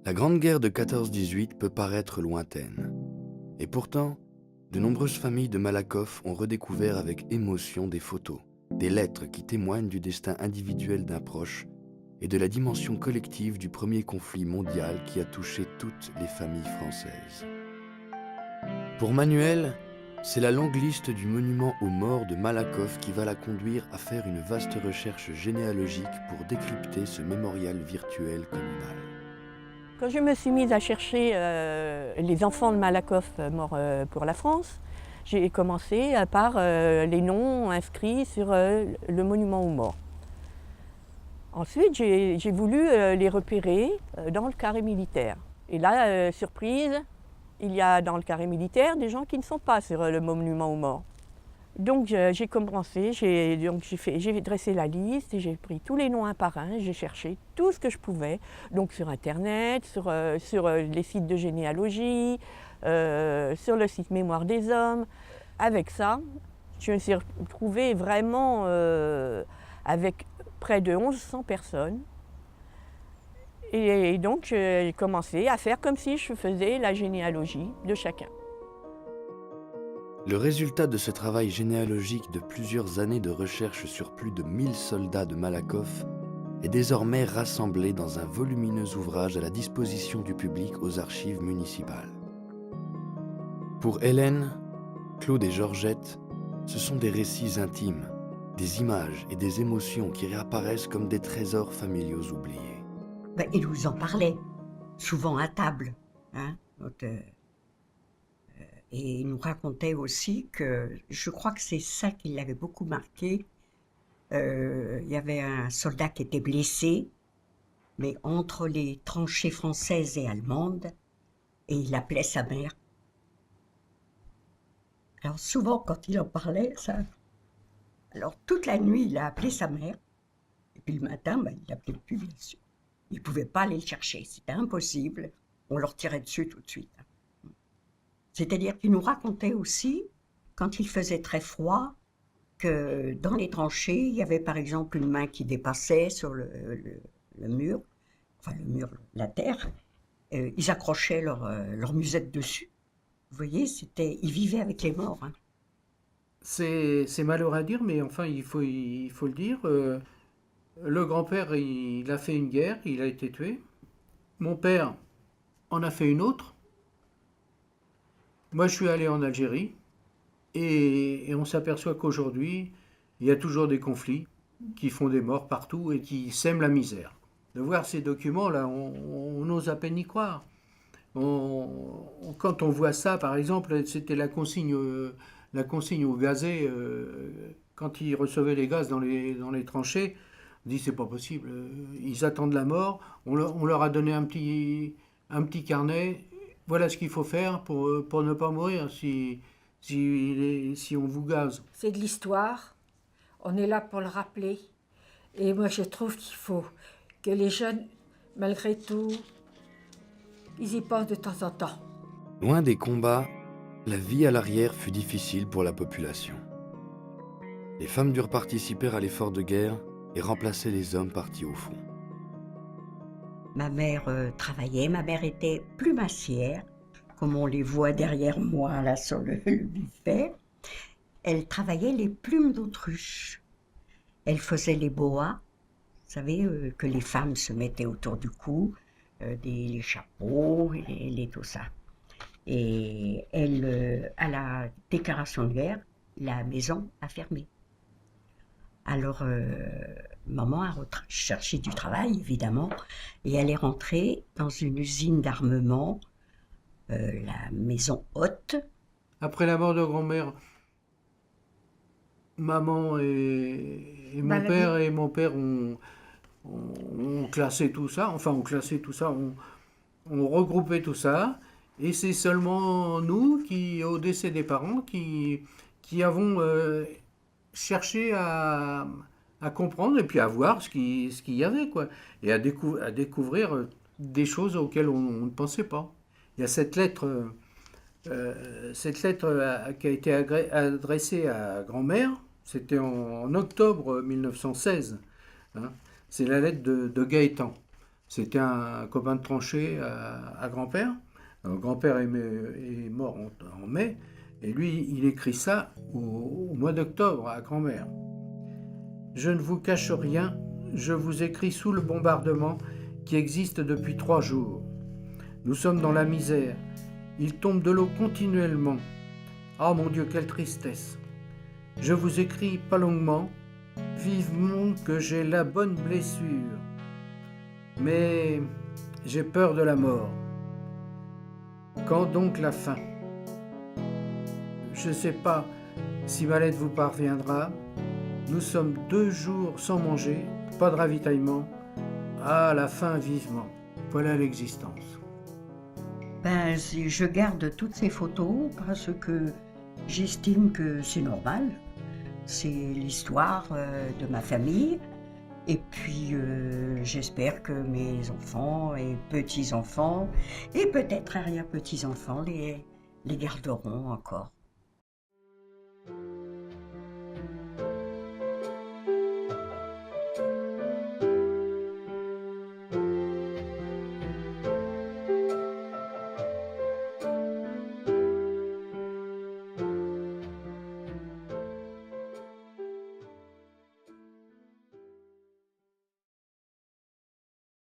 La Grande Guerre de 14-18 peut paraître lointaine. Et pourtant, de nombreuses familles de Malakoff ont redécouvert avec émotion des photos, des lettres qui témoignent du destin individuel d'un proche et de la dimension collective du premier conflit mondial qui a touché toutes les familles françaises. Pour Manuel, c'est la longue liste du monument aux morts de Malakoff qui va la conduire à faire une vaste recherche généalogique pour décrypter ce mémorial virtuel communal. Quand je me suis mise à chercher les enfants de Malakoff morts pour la France, j'ai commencé par les noms inscrits sur le monument aux morts. Ensuite, j'ai voulu les repérer dans le carré militaire. Et là, surprise, il y a dans le carré militaire des gens qui ne sont pas sur le monument aux morts. Donc j'ai commencé, j'ai dressé la liste et j'ai pris tous les noms un par un, j'ai cherché tout ce que je pouvais, donc sur internet, sur les sites de généalogie, sur le site Mémoire des Hommes. Avec ça, je me suis retrouvée vraiment avec près de 1100 personnes. Et donc j'ai commencé à faire comme si je faisais la généalogie de chacun. Le résultat de ce travail généalogique de plusieurs années de recherche sur plus de 1000 soldats de Malakoff est désormais rassemblé dans un volumineux ouvrage à la disposition du public aux archives municipales. Pour Hélène, Claude et Georgette, ce sont des récits intimes, des images et des émotions qui réapparaissent comme des trésors familiaux oubliés. Il nous en parlait, souvent à table. Et il nous racontait aussi que, je crois que c'est ça qui l'avait beaucoup marqué, il y avait un soldat qui était blessé, mais entre les tranchées françaises et allemandes, et il appelait sa mère. Alors souvent, quand il en parlait, ça... Alors toute la nuit, il a appelé sa mère, et puis le matin, il l'appelait plus, bien sûr. Il ne pouvait pas aller le chercher, c'était impossible, on leur tirait dessus tout de suite. C'est-à-dire qu'il nous racontait aussi, quand il faisait très froid, que dans les tranchées, il y avait par exemple une main qui dépassait sur le mur, la terre, ils accrochaient leur musette dessus. Vous voyez, ils vivaient avec les morts. Hein. C'est malheureux à dire, mais enfin, il faut le dire. Le grand-père, il a fait une guerre, il a été tué. Mon père en a fait une autre. Moi, je suis allé en Algérie et on s'aperçoit qu'aujourd'hui, il y a toujours des conflits qui font des morts partout et qui sèment la misère. De voir ces documents-là, on ose à peine y croire. Quand on voit ça, par exemple, c'était la consigne au gazé, quand ils recevaient les gaz dans les tranchées, on dit c'est pas possible, ils attendent la mort, on leur a donné un petit carnet. Voilà ce qu'il faut faire pour ne pas mourir si on vous gaze. C'est de l'histoire, on est là pour le rappeler. Et moi je trouve qu'il faut que les jeunes, malgré tout, ils y pensent de temps en temps. Loin des combats, la vie à l'arrière fut difficile pour la population. Les femmes durent participer à l'effort de guerre et remplacer les hommes partis au front. Ma mère travaillait, ma mère était plumassière, comme on les voit derrière moi là sur le buffet. Elle travaillait les plumes d'autruche. Elle faisait les boas, vous savez, que les femmes se mettaient autour du cou, les chapeaux et tout ça. Et elle, à la déclaration de guerre, la maison a fermé. Alors, maman a cherché du travail, évidemment, et elle est rentrée dans une usine d'armement, la maison haute. Après la mort de grand-mère, maman et mon père ont classé tout ça, on regroupait tout ça, et c'est seulement nous, au décès des parents, qui avons cherché à comprendre et puis à voir ce qu'il y avait, quoi, et à découvrir des choses auxquelles on ne pensait pas. Il y a cette lettre qui a été adressée à grand-mère, c'était en octobre 1916. Hein. C'est la lettre de Gaëtan. C'était un copain de tranchée à grand-père. Grand-père est mort en mai, et lui, il écrit ça au mois d'octobre à grand-mère. Je ne vous cache rien, je vous écris sous le bombardement qui existe depuis 3 jours. Nous sommes dans la misère. Il tombe de l'eau continuellement. Ah mon Dieu, quelle tristesse. Je vous écris pas longuement, vivement que j'ai la bonne blessure. Mais j'ai peur de la mort. Quand donc la fin? Je ne sais pas si ma lettre vous parviendra. Nous sommes 2 jours sans manger, pas de ravitaillement. Ah, la faim vivement. Voilà l'existence. Ben, je garde toutes ces photos parce que j'estime que c'est normal. C'est l'histoire de ma famille. Et puis, j'espère que mes enfants et petits-enfants, et peut-être arrière-petits-enfants, les garderont encore.